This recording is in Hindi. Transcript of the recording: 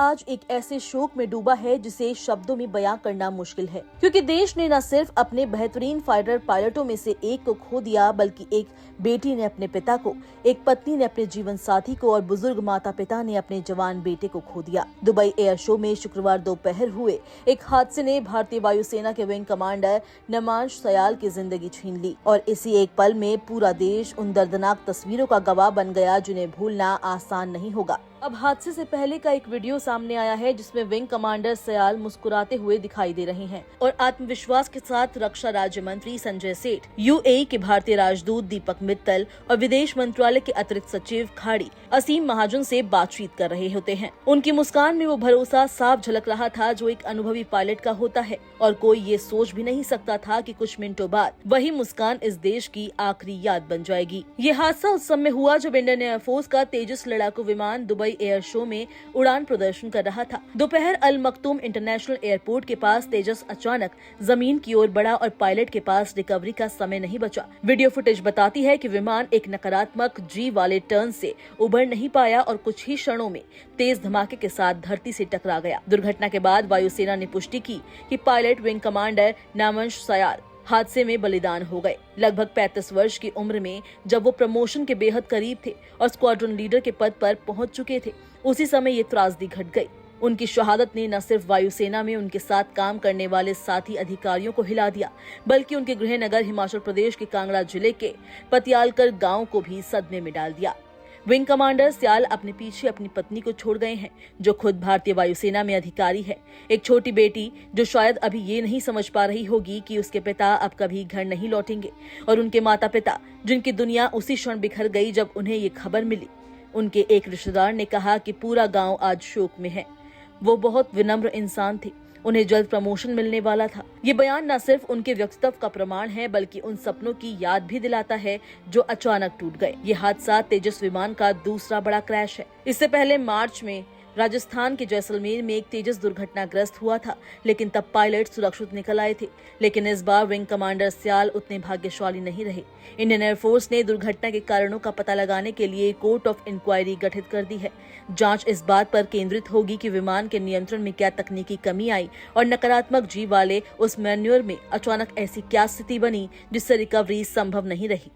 आज एक ऐसे शोक में डूबा है जिसे शब्दों में बयां करना मुश्किल है, क्योंकि देश ने न सिर्फ अपने बेहतरीन फाइटर पायलटों में से एक को खो दिया, बल्कि एक बेटी ने अपने पिता को, एक पत्नी ने अपने जीवन साथी को और बुजुर्ग माता पिता ने अपने जवान बेटे को खो दिया। दुबई एयर शो में शुक्रवार दोपहर हुए एक हादसे ने भारतीय वायुसेना के विंग कमांडर नमांश सयाल की जिंदगी छीन ली और इसी एक पल में पूरा देश उन दर्दनाक तस्वीरों का गवाह बन गया जिन्हें भूलना आसान नहीं होगा। अब हादसे से पहले का एक वीडियो सामने आया है जिसमें विंग कमांडर सयाल मुस्कुराते हुए दिखाई दे रहे हैं और आत्मविश्वास के साथ रक्षा राज्य मंत्री संजय सेठ, यूएई के भारतीय राजदूत दीपक मित्तल और विदेश मंत्रालय के अतिरिक्त सचिव खाड़ी असीम महाजन से बातचीत कर रहे होते हैं। उनकी मुस्कान में वो भरोसा साफ झलक रहा था जो एक अनुभवी पायलट का होता है और कोई ये सोच भी नहीं सकता था कि कुछ मिनटों बाद वही मुस्कान इस देश की आखिरी याद बन जाएगी। ये हादसा उस समय हुआ जब इंडियन एयरफोर्स का तेजस लड़ाकू विमान दुबई एयर शो में उड़ान प्रदर्शन कर रहा था। दोपहर अल मखतूम इंटरनेशनल एयरपोर्ट के पास तेजस अचानक जमीन की ओर बढ़ा और पायलट के पास रिकवरी का समय नहीं बचा। वीडियो फुटेज बताती है कि विमान एक नकारात्मक जी वाले टर्न से उबर नहीं पाया और कुछ ही क्षणों में तेज धमाके के साथ धरती से टकरा गया। दुर्घटना के बाद वायुसेना ने पुष्टि की कि पायलट विंग कमांडर नामंश सयाल हादसे में बलिदान हो गए। लगभग 35 वर्ष की उम्र में जब वो प्रमोशन के बेहद करीब थे और स्क्वाड्रन लीडर के पद पर पहुंच चुके थे, उसी समय ये त्रासदी घट गई। उनकी शहादत ने न सिर्फ वायुसेना में उनके साथ काम करने वाले साथी अधिकारियों को हिला दिया, बल्कि उनके गृह नगर हिमाचल प्रदेश के कांगड़ा जिले के पतियालकर गांव को भी सदमे में डाल दिया। विंग कमांडर सयाल अपने पीछे अपनी पत्नी को छोड़ गए हैं, जो खुद भारतीय वायुसेना में अधिकारी है, एक छोटी बेटी जो शायद अभी ये नहीं समझ पा रही होगी कि उसके पिता अब कभी घर नहीं लौटेंगे, और उनके माता पिता जिनकी दुनिया उसी क्षण बिखर गई जब उन्हें ये खबर मिली। उनके एक रिश्तेदार ने कहा कि पूरा गाँव आज शोक में है। वो बहुत विनम्र इंसान थे, उन्हें जल्द प्रमोशन मिलने वाला था। ये बयान न सिर्फ उनके व्यक्तित्व का प्रमाण है, बल्कि उन सपनों की याद भी दिलाता है जो अचानक टूट गए। ये हादसा तेजस विमान का दूसरा बड़ा क्रैश है। इससे पहले मार्च में राजस्थान के जैसलमेर में एक तेजस दुर्घटनाग्रस्त हुआ था, लेकिन तब पायलट सुरक्षित निकल आए थे। लेकिन इस बार विंग कमांडर सयाल उतने भाग्यशाली नहीं रहे। इंडियन एयरफोर्स ने दुर्घटना के कारणों का पता लगाने के लिए कोर्ट ऑफ इंक्वायरी गठित कर दी है। जांच इस बात पर केंद्रित होगी कि विमान के नियंत्रण में क्या तकनीकी कमी आई और नकारात्मक जी वाले उस मैन्यूअर में अचानक ऐसी क्या स्थिति बनी जिससे रिकवरी संभव नहीं रही।